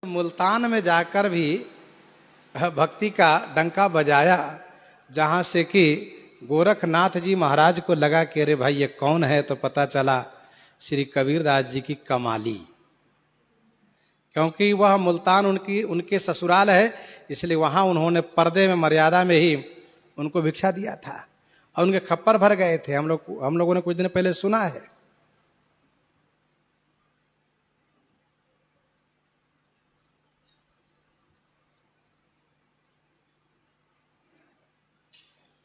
मुल्तान में जाकर भी भक्ति का डंका बजाया, जहां से कि गोरखनाथ जी महाराज को लगा कि अरे भाई ये कौन है, तो पता चला श्री कबीरदास जी की कमाली, क्योंकि वह मुल्तान उनके ससुराल है, इसलिए वहां उन्होंने पर्दे में मर्यादा में ही उनको भिक्षा दिया था और उनके खप्पर भर गए थे। हम लोगों ने कुछ दिन पहले सुना है।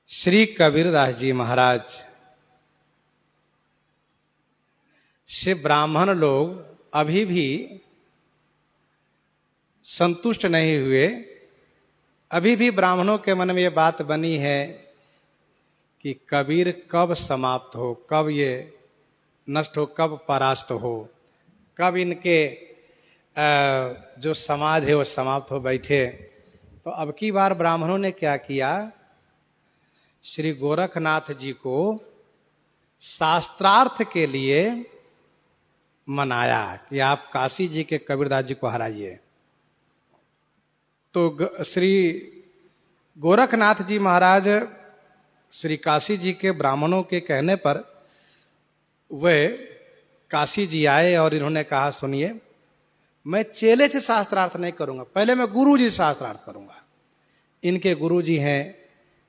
श्री कबीरदास जी महाराज से ब्राह्मण लोग अभी भी संतुष्ट नहीं हुए। अभी भी ब्राह्मणों के मन में ये बात बनी है कि कबीर कब समाप्त हो, कब ये नष्ट हो, कब परास्त हो, कब इनके जो समाज है वो समाप्त हो बैठे। तो अब की बार ब्राह्मणों ने क्या किया, श्री गोरखनाथ जी को शास्त्रार्थ के लिए मनाया कि आप काशी जी के कबीरदास जी को हराइए। तो श्री गोरखनाथ जी महाराज श्री काशी जी के ब्राह्मणों के कहने पर वे काशी जी आए और इन्होंने कहा, सुनिए, मैं चेले से शास्त्रार्थ नहीं करूंगा, पहले मैं गुरु जी से शास्त्रार्थ करूंगा। इनके गुरु जी हैं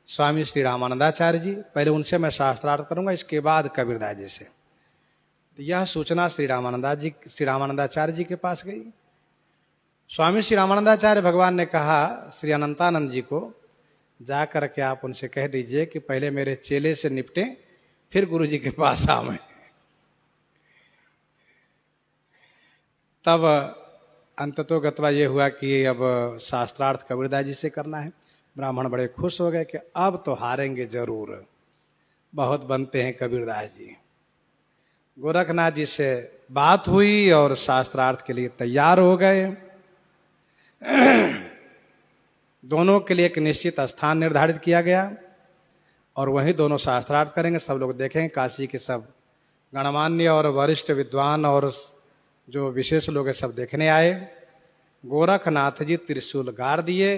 स्वामी श्री रामानंदाचार्य जी, पहले उनसे मैं शास्त्रार्थ करूंगा, इसके बाद कबीरदास जी से। तो यह सूचना श्री रामानंदाचार्य जी के पास गई। स्वामी श्री रामानंदाचार्य भगवान ने कहा श्री अनंतानंद जी को, जाकर के आप उनसे कह दीजिए कि पहले मेरे चेले से निपटे, फिर गुरु जी के पास आवे। तब अंततोगत्वा ये हुआ कि अब शास्त्रार्थ कबीरदास जी से करना है। ब्राह्मण बड़े खुश हो गए कि अब तो हारेंगे जरूर, बहुत बनते हैं कबीरदास जी। गोरखनाथ जी से बात हुई और शास्त्रार्थ के लिए तैयार हो गए। दोनों के लिए एक निश्चित स्थान निर्धारित किया गया और वहीं दोनों शास्त्रार्थ करेंगे। सब लोग देखेंगे, काशी के सब गणमान्य और वरिष्ठ विद्वान और जो विशेष लोग हैं सब देखने आए। गोरखनाथ जी त्रिशूल गाड़ दिए,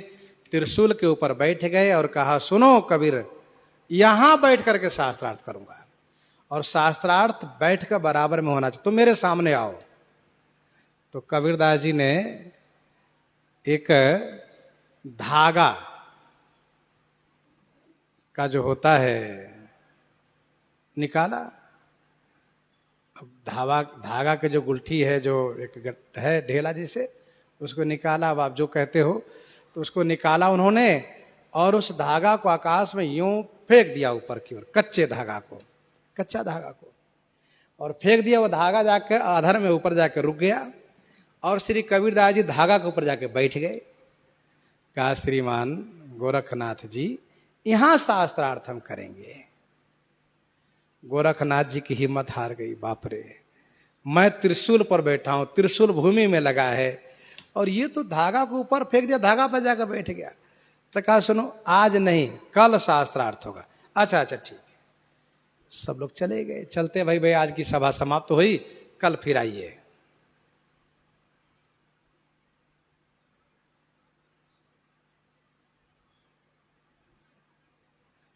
त्रिशूल के ऊपर बैठ गए और कहा, सुनो कबीर, यहां बैठ करके शास्त्रार्थ करूंगा और शास्त्रार्थ बैठ कर बराबर में होना चाहिए, तुम मेरे सामने आओ। तो कबीरदास जी ने एक धागा का जो होता है निकाला। अब धागा के जो गुलठी है, जो एक है ढेला जैसे, उसको निकाला। अब आप जो कहते हो, तो उसको निकाला उन्होंने और उस धागा को आकाश में यूं फेंक दिया ऊपर की ओर, कच्चा धागा को और फेंक दिया। वो धागा जाके अधर में ऊपर जाके रुक गया और श्री कबीरदास जी धागा के ऊपर जाके बैठ गए। कहा, श्रीमान गोरखनाथ जी, यहां शास्त्रार्थ हम करेंगे। गोरखनाथ जी की हिम्मत हार गई। बाप रे, मैं त्रिशूल पर बैठा हूं, त्रिशूल भूमि में लगा है और ये तो धागा को ऊपर फेंक दिया, धागा पर जाकर बैठ गया। तो कहा, सुनो, आज नहीं कल शास्त्रार्थ होगा। अच्छा ठीक है। सब लोग चले गए। चलते भाई आज की सभा समाप्त हुई, कल फिर आइए।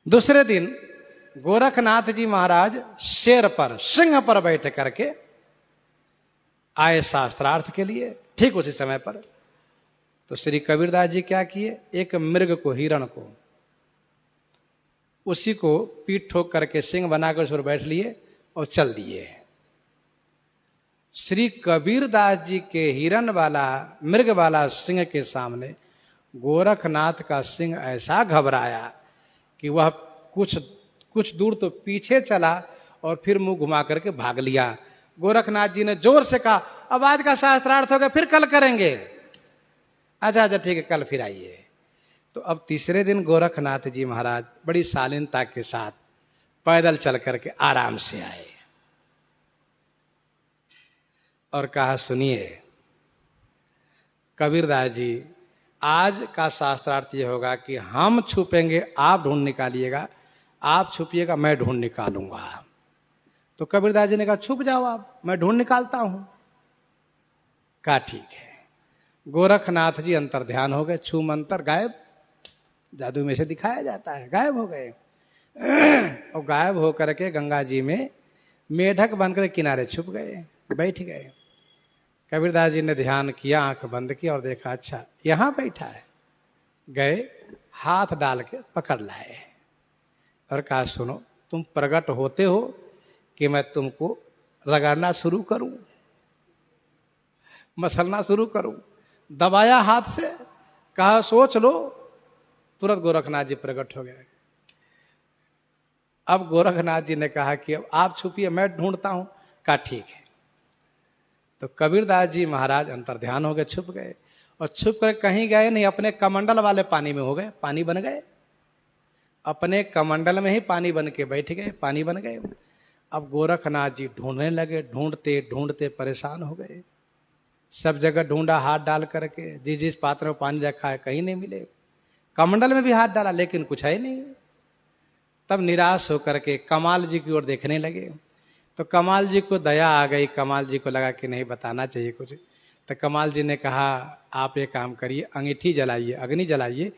दूसरे दिन गोरखनाथ जी महाराज शेर पर, सिंह पर बैठ करके आए शास्त्रार्थ के लिए। ठीक उसी समय पर तो श्री कबीरदास जी क्या किए, एक मृग को, हिरण को, उसी को पीठ ठोक करके सिंह बनाकर उस पर बैठ लिए और चल दिए। श्री कबीरदास जी के हिरण वाला, मृग वाला सिंह के सामने गोरखनाथ का सिंह ऐसा घबराया कि वह कुछ दूर तो पीछे चला और फिर मुंह घुमा करके भाग लिया। गोरखनाथ जी ने जोर से कहा, अब आज का शास्त्रार्थ हो गया, फिर कल करेंगे। अच्छा ठीक है, कल फिर आइए। तो अब तीसरे दिन गोरखनाथ जी महाराज बड़ी शालीनता के साथ पैदल चल करके आराम से आए और कहा, सुनिए कबीरदास जी, आज का शास्त्रार्थ ये होगा कि हम छुपेंगे, आप ढूंढ निकालिएगा, आप छुपिएगा, मैं ढूंढ निकालूंगा। तो कबीरदास जी ने कहा, छुप जाओ आप, मैं ढूंढ निकालता हूं। कहा, ठीक है। गोरखनाथ जी अंतर ध्यान हो गए, छू मंतर गायब, जादू में से दिखाया जाता है, गायब हो गए। और गायब होकर के गंगा जी में मेढक बनकर किनारे छुप गए, बैठ गए। कबीरदास जी ने ध्यान किया, आंख बंद की और देखा अच्छा यहां बैठा है। गए, हाथ डाल के पकड़ लाए और कहा सुनो, तुम प्रकट होते हो कि मैं तुमको रगड़ना शुरू करूं, मसलना शुरू करूं। दबाया हाथ से, कहा सोच लो। तुरंत गोरखनाथ जी प्रकट हो गए। अब गोरखनाथ जी ने कहा कि अब आप छुपिए, मैं ढूंढता हूं। कहा ठीक है। तो कबीरदास जी महाराज अंतर ध्यान हो गए, छुप गए। और छुप कर कहीं गए नहीं, अपने कमंडल वाले पानी में हो गए, पानी बन गए। अपने कमंडल में ही पानी बन के बैठ गए, पानी बन गए। अब गोरखनाथ जी ढूंढने लगे, ढूंढते ढूंढते परेशान हो गए। सब जगह ढूंढा, हाथ डाल करके, जिस पात्र में पानी रखा है कहीं नहीं मिले। कमंडल में भी हाथ डाला लेकिन कुछ है नहीं। तब निराश होकर के कमाल जी की ओर देखने लगे। तो कमाल जी को दया आ गई, कमाल जी को लगा कि नहीं बताना चाहिए कुछ। तो कमाल जी ने कहा आप ये काम करिए, अंगीठी जलाइए, अग्नि जलाइए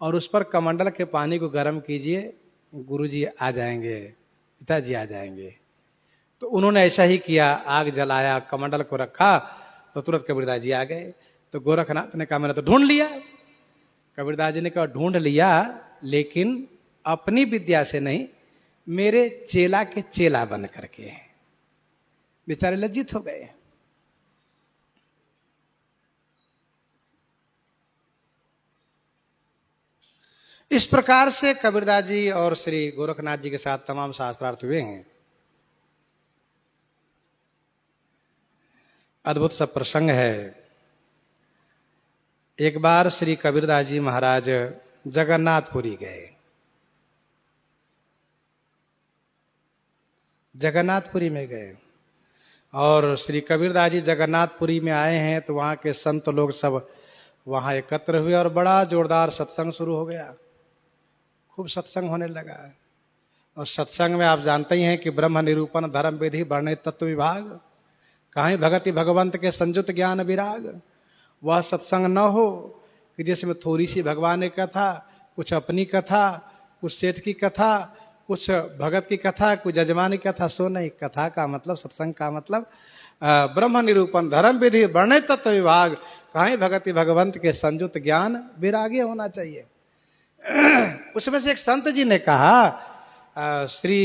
और उस पर कमंडल के पानी को गर्म कीजिए, गुरुजी आ जाएंगे, पिताजी आ जाएंगे। तो उन्होंने ऐसा ही किया, आग जलाया, कमंडल को रखा, तो तुरंत कबीरदास जी आ गए। तो गोरखनाथ ने कहा मैंने तो ढूंढ लिया। कबीरदास जी ने कहा ढूंढ लिया, लेकिन अपनी विद्या से नहीं, मेरे चेला के चेला बन करके। बेचारे लज्जित हो गए। इस प्रकार से कबीरदास जी और श्री गोरखनाथ जी के साथ तमाम शास्त्रार्थ हुए हैं। अद्भुत सा प्रसंग है। एक बार श्री कबीरदास जी महाराज जगन्नाथपुरी गए। जगन्नाथपुरी में गए और श्री कबीरदास जी जगन्नाथपुरी में आए हैं तो वहां के संत लोग सब वहां एकत्र हुए और बड़ा जोरदार सत्संग शुरू हो गया। खूब सत्संग होने लगा। और सत्संग में आप जानते ही हैं कि ब्रह्म निरूपण, धर्म विधि, वर्ण तत्व विभाग, कहीं भगति भगवंत के संयुत ज्ञान विराग। वह सत्संग न हो कि जिसमें थोड़ी सी भगवान की कथा, कुछ अपनी कथा, कुछ सेठ की कथा, कुछ भगत की कथा, कुछ यजमान की कथा। सो नहीं, कथा का मतलब, सत्संग का मतलब ब्रह्म निरूपण, धर्म विधि, वर्ण तत्व विभाग, कहीं भगति भगवंत के संयुत ज्ञान विरागी होना चाहिए। उसमें से एक संत जी ने कहा श्री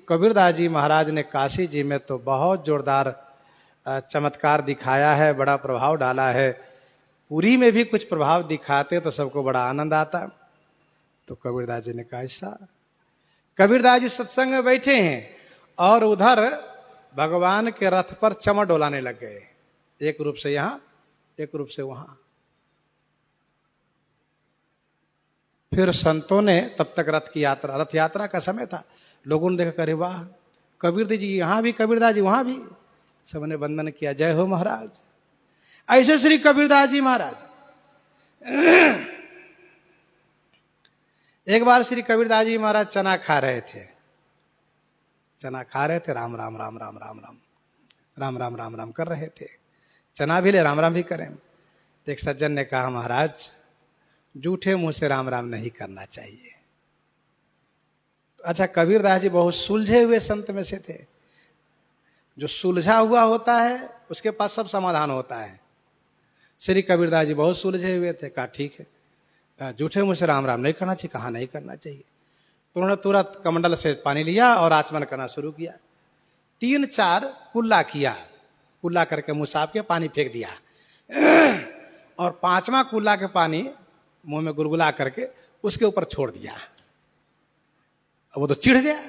कबीरदास जी महाराज ने काशी जी में तो बहुत जोरदार चमत्कार दिखाया है, बड़ा प्रभाव डाला है। पुरी में भी कुछ प्रभाव दिखाते तो सबको बड़ा आनंद आता। तो कबीरदास जी ने कहा ऐसा। कबीरदास जी सत्संग में बैठे हैं और उधर भगवान के रथ पर चमर डोलाने लग गए, एक रूप से यहां, एक रूप से वहां। फिर संतों ने, तब तक रथ यात्रा का समय था, लोगों ने देखा, अरे वाह, कबीरदास जी यहां भी, कबीरदास जी वहां भी। सबने वंदन किया, जय हो महाराज। ऐसे श्री कबीरदास जी महाराज एक बार श्री कबीरदास जी महाराज चना खा रहे थे, चना खा रहे थे, राम राम राम राम राम राम राम राम राम राम कर रहे थे। चना भी ले, राम राम भी करें। एक सज्जन ने कहा महाराज झूठे मुंह से राम राम नहीं करना चाहिए। अच्छा, कबीरदास जी बहुत सुलझे हुए संत में से थे। जो सुलझा हुआ होता है उसके पास सब समाधान होता है। श्री कबीरदास जी बहुत सुलझे हुए थे। कहा ठीक है, झूठे मुंह से राम राम नहीं करना चाहिए। कहा नहीं करना चाहिए। तो उन्होंने तुरंत कमंडल से पानी लिया और आचमन करना शुरू किया। 3-4 कुल्ला किया, कुल्ला करके मुंह साफ के पानी फेंक दिया और 5वां कुल्ला के पानी मुंह में गुलगुला करके उसके ऊपर छोड़ दिया। वो तो चिढ़ गया,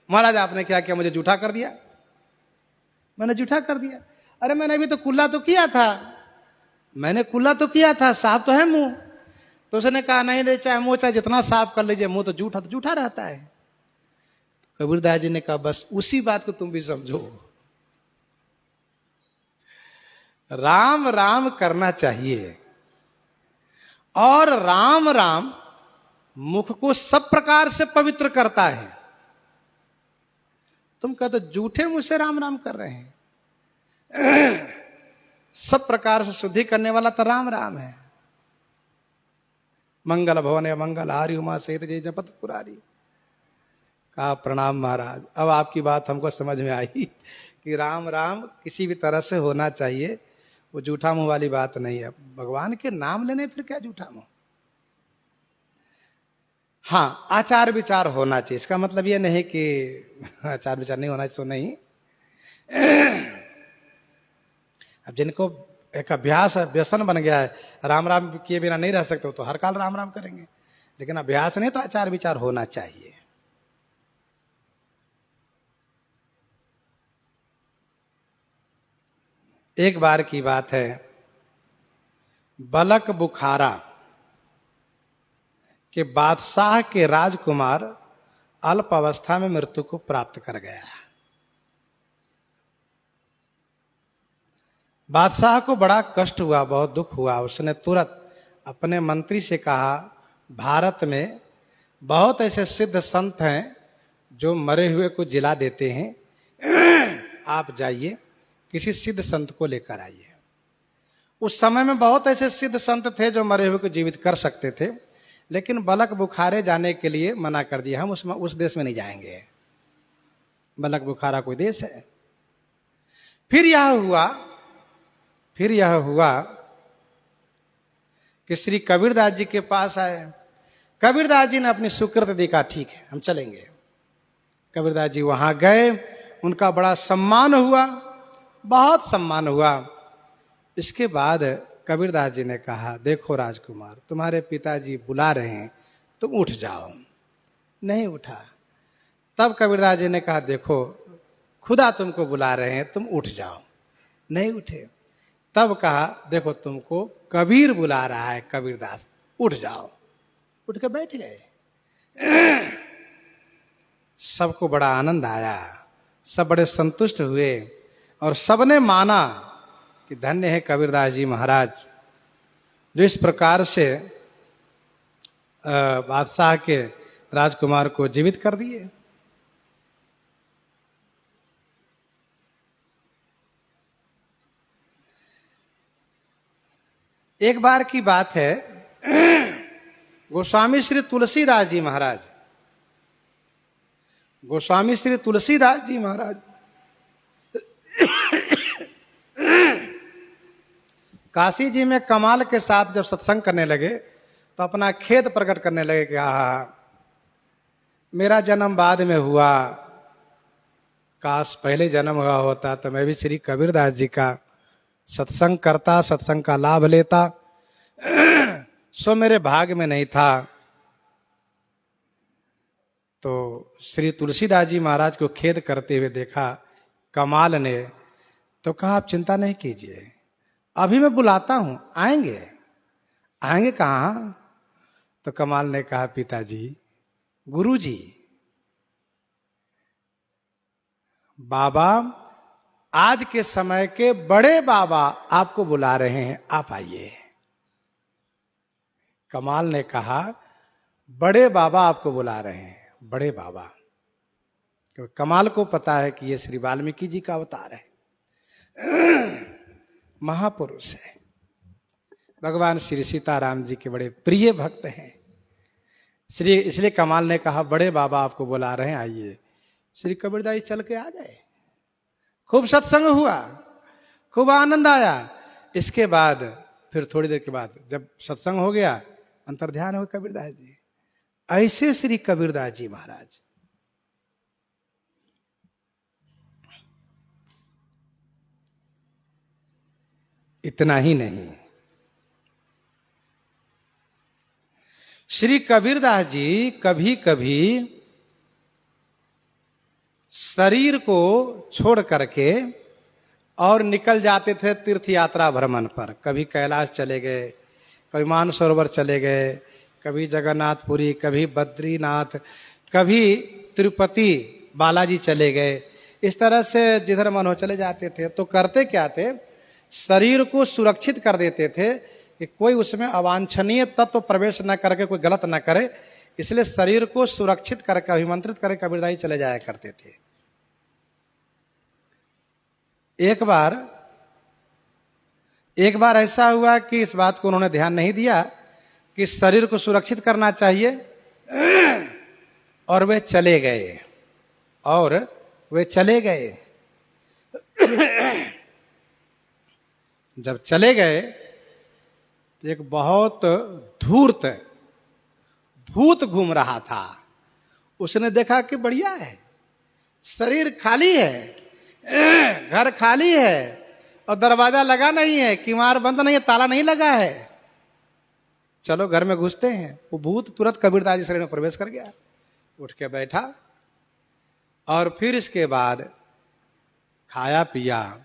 महाराज आपने क्या किया, मुझे जूठा कर दिया। मैंने जूठा कर दिया? अरे मैंने अभी तो कुल्ला तो किया था, मैंने कुल्ला तो किया था, साफ तो है मुंह। तो उसने कहा नहीं नहीं, चाहे मुंह चाहे जितना साफ कर लीजिए, मुंह तो जूठा रहता है। कबीरदास जी ने कहा बस उसी बात को तुम भी समझो, राम राम करना चाहिए और राम राम मुख को सब प्रकार से पवित्र करता है। तुम कहते जूठे मुंह से राम राम कर रहे हैं। सब प्रकार से शुद्धि करने वाला तो राम राम है। मंगल भवन मंगल हारी उमा सहित जय जपत पुरारी। कहा प्रणाम महाराज, अब आपकी बात हमको समझ में आई कि राम राम किसी भी तरह से होना चाहिए, वो झूठा मुंह वाली बात नहीं है। भगवान के नाम लेने फिर क्या झूठा मुंह। हाँ, आचार विचार होना चाहिए, इसका मतलब ये नहीं कि आचार विचार नहीं होना चाहिए, सो नहीं। अब जिनको एक अभ्यास है, व्यसन बन गया है, राम राम किए बिना नहीं रह सकते, तो हर काल राम राम करेंगे। लेकिन अभ्यास नहीं, तो आचार विचार होना चाहिए। एक बार की बात है, बलक बुखारा के बादशाह के राजकुमार अल्प अवस्था में मृत्यु को प्राप्त कर गया। बादशाह को बड़ा कष्ट हुआ, बहुत दुख हुआ। उसने तुरंत अपने मंत्री से कहा, भारत में बहुत ऐसे सिद्ध संत हैं जो मरे हुए को जिला देते हैं, आप जाइए किसी सिद्ध संत को लेकर आइए। उस समय में बहुत ऐसे सिद्ध संत थे जो मरे हुए को जीवित कर सकते थे, लेकिन बलक बुखारे जाने के लिए मना कर दिया, हम उस देश में नहीं जाएंगे। बलक बुखारा कोई देश है। फिर यह हुआ कि श्री कबीरदास जी के पास आए। कबीरदास जी ने अपनी स्वीकृत देखा, ठीक है हम चलेंगे। कबीरदास जी वहां गए, उनका बड़ा सम्मान हुआ, बहुत सम्मान हुआ। इसके बाद कबीरदास जी ने कहा, देखो राजकुमार, तुम्हारे पिताजी बुला रहे हैं, तुम उठ जाओ। नहीं उठा। तब कबीरदास जी ने कहा, देखो खुदा तुमको बुला रहे हैं, तुम उठ जाओ। नहीं उठे। तब कहा, देखो तुमको कबीर बुला रहा है, कबीरदास, उठ जाओ। उठ के बैठ गए। सबको बड़ा आनंद आया, सब बड़े संतुष्ट हुए और सबने माना कि धन्य है कबीरदास जी महाराज, जो इस प्रकार से बादशाह के राजकुमार को जीवित कर दिए। एक बार की बात है, गोस्वामी श्री तुलसीदास जी महाराज, गोस्वामी श्री तुलसीदास जी महाराज काशी जी में कमाल के साथ जब सत्संग करने लगे तो अपना खेद प्रकट करने लगे कि मेरा जन्म बाद में हुआ, काश पहले जन्म हुआ होता तो मैं भी श्री कबीरदास जी का सत्संग करता, सत्संग का लाभ लेता, सो मेरे भाग्य में नहीं था। तो श्री तुलसीदास जी महाराज को खेद करते हुए देखा कमाल ने, तो कहा आप चिंता नहीं कीजिए, अभी मैं बुलाता हूं, आएंगे। आएंगे कहां? तो कमाल ने कहा, पिताजी, गुरुजी, बाबा, आज के समय के बड़े बाबा आपको बुला रहे हैं, आप आइए। कमाल ने कहा, बड़े बाबा आपको बुला रहे हैं, बड़े बाबा। कमाल को पता है कि ये श्री वाल्मीकि जी का अवतार है, महापुरुष है, भगवान श्री सीताराम जी के बड़े प्रिय भक्त हैं। इसलिए कमाल ने कहा, बड़े बाबा आपको बुला रहे हैं, आइए। श्री कबीरदास चल के आ गए। खूब सत्संग हुआ, खूब आनंद आया। इसके बाद फिर थोड़ी देर के बाद जब सत्संग हो गया, अंतर्ध्यान हो कबीरदास जी। ऐसे श्री कबीरदास जी महाराज। इतना ही नहीं, श्री कबीरदास जी कभी कभी शरीर को छोड़ करके और निकल जाते थे तीर्थ यात्रा भ्रमण पर। कभी कैलाश चले गए, कभी मानसरोवर चले गए, कभी जगन्नाथपुरी, कभी बद्रीनाथ, कभी तिरुपति बालाजी चले गए। इस तरह से जिधर मन हो चले जाते थे। तो करते क्या थे, शरीर को सुरक्षित कर देते थे कि कोई उसमें अवांछनीय तत्व प्रवेश न करके कोई गलत न करे, इसलिए शरीर को सुरक्षित करके अभिमंत्रित करके कबीरदास चले जाया करते थे। एक बार एक बार ऐसा हुआ कि इस बात को उन्होंने ध्यान नहीं दिया कि शरीर को सुरक्षित करना चाहिए, और वे चले गए। जब चले गए तो एक बहुत धूर्त भूत घूम रहा था। उसने देखा कि बढ़िया है, शरीर खाली है, घर खाली है, और दरवाजा लगा नहीं है, किवाड़ बंद नहीं है, ताला नहीं लगा है, चलो घर में घुसते हैं। वो भूत तुरंत कबीरदास जी शरीर में प्रवेश कर गया, उठ के बैठा, और फिर इसके बाद खाया पिया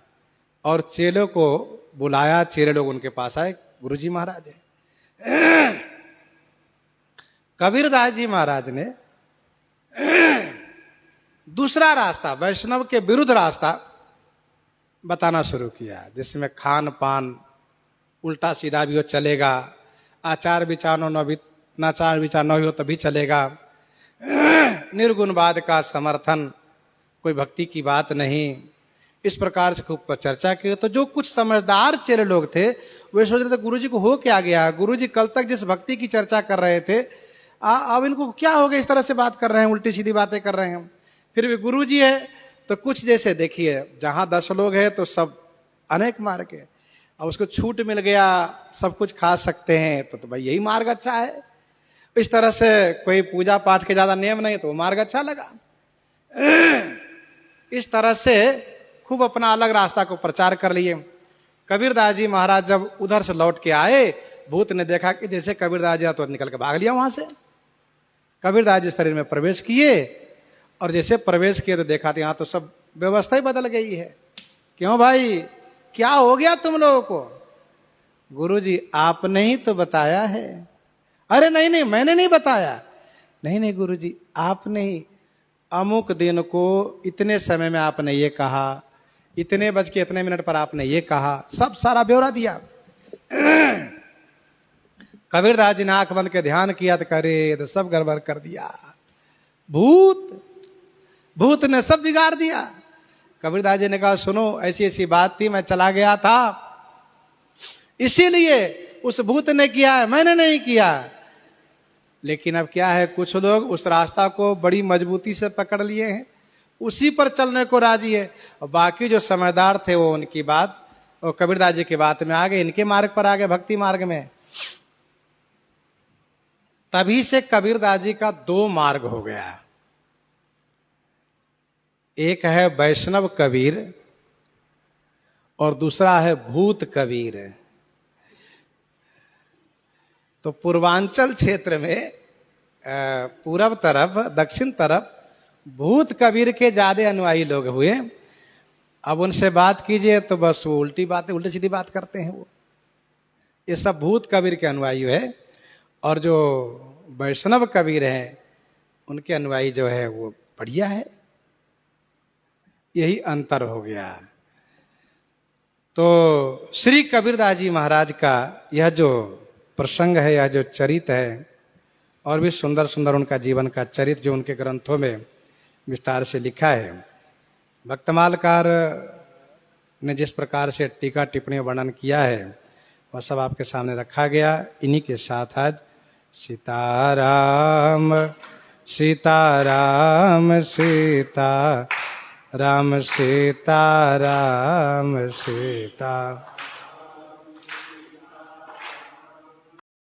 और चेलों को बुलाया। चेले लोग उनके पास आए, गुरुजी महाराज है। कबीरदास जी महाराज ने दूसरा रास्ता, वैष्णव के विरुद्ध रास्ता बताना शुरू किया, जिसमें खान पान उल्टा सीधा भी हो चलेगा, आचार विचार नाचार विचार न हो तभी चलेगा, निर्गुणवाद का समर्थन, कोई भक्ति की बात नहीं। इस प्रकार से खूब चर्चा की। तो जो कुछ समझदार चेले लोग थे वे सोच रहे थे गुरुजी को हो क्या गया, गुरुजी कल तक जिस भक्ति की चर्चा कर रहे थे अब इनको क्या हो गया, इस तरह से बात कर रहे हैं, उल्टी सीधी बातें कर रहे हैं। फिर भी गुरुजी है तो कुछ, जैसे देखिए जहां 10 लोग हैं तो सब अनेक मार्ग है, अब उसको छूट मिल गया, सब कुछ खा सकते हैं, तो भाई यही मार्ग अच्छा है। इस तरह से कोई पूजा पाठ के ज्यादा नियम नहीं, तो वो मार्ग अच्छा लगा। इस तरह से खूब अपना अलग रास्ता को प्रचार कर लिए। कबीरदास जी महाराज जब उधर से लौट के आए, भूत ने देखा कि जैसे कबीरदास जी तो निकल के भाग लिया वहां से। कबीरदास जी शरीर में प्रवेश किए, और जैसे प्रवेश किए तो देखा तो यहां तो सब व्यवस्था ही बदल गई है। क्यों भाई, क्या हो गया तुम लोगों को? गुरुजी आपने ही तो बताया है। अरे नहीं नहीं, मैंने नहीं बताया। नहीं नहीं गुरुजी, आपने ही, अमुक दिन को इतने समय में आपने ये कहा, इतने बज के इतने मिनट पर आपने ये कहा, सब सारा ब्यौरा दिया। कबीरदास जी ने आंख बंद के ध्यान किया तो करे तो सब गड़बड़ कर दिया। भूत ने सब बिगाड़ दिया। कबीरदास जी ने कहा सुनो, ऐसी ऐसी बात थी, मैं चला गया था, इसीलिए उस भूत ने किया है, मैंने नहीं किया। लेकिन अब क्या है, कुछ लोग उस रास्ता को बड़ी मजबूती से पकड़ लिए हैं, उसी पर चलने को राजी है, और बाकी जो समझदार थे वो उनकी बात, वो कबीरदास जी की बात में आ गए, इनके मार्ग पर आ गए, भक्ति मार्ग में। तभी से कबीरदास जी का 2 मार्ग हो गया। एक है वैष्णव कबीर और दूसरा है भूत कबीर। तो पूर्वांचल क्षेत्र में पूरब तरफ, दक्षिण तरफ भूत कबीर के ज्यादा अनुयायी लोग हुए। अब उनसे बात कीजिए तो बस वो उल्टी सीधी बात करते हैं। वो ये सब भूत कबीर के अनुयायी है, और जो वैष्णव कबीर है उनके अनुयायी जो है वो बढ़िया है। यही अंतर हो गया। तो श्री कबीरदास जी महाराज का यह जो प्रसंग है, यह जो चरित्र है, और भी सुंदर सुंदर उनका जीवन का चरित्र जो उनके ग्रंथों में विस्तार से लिखा है। भक्तमालकार ने जिस प्रकार से टीका टिप्पणी वर्णन किया है वह सब आपके सामने रखा गया। इन्हीं के साथ आज सीताराम सीताराम सीता राम सीताराम सीता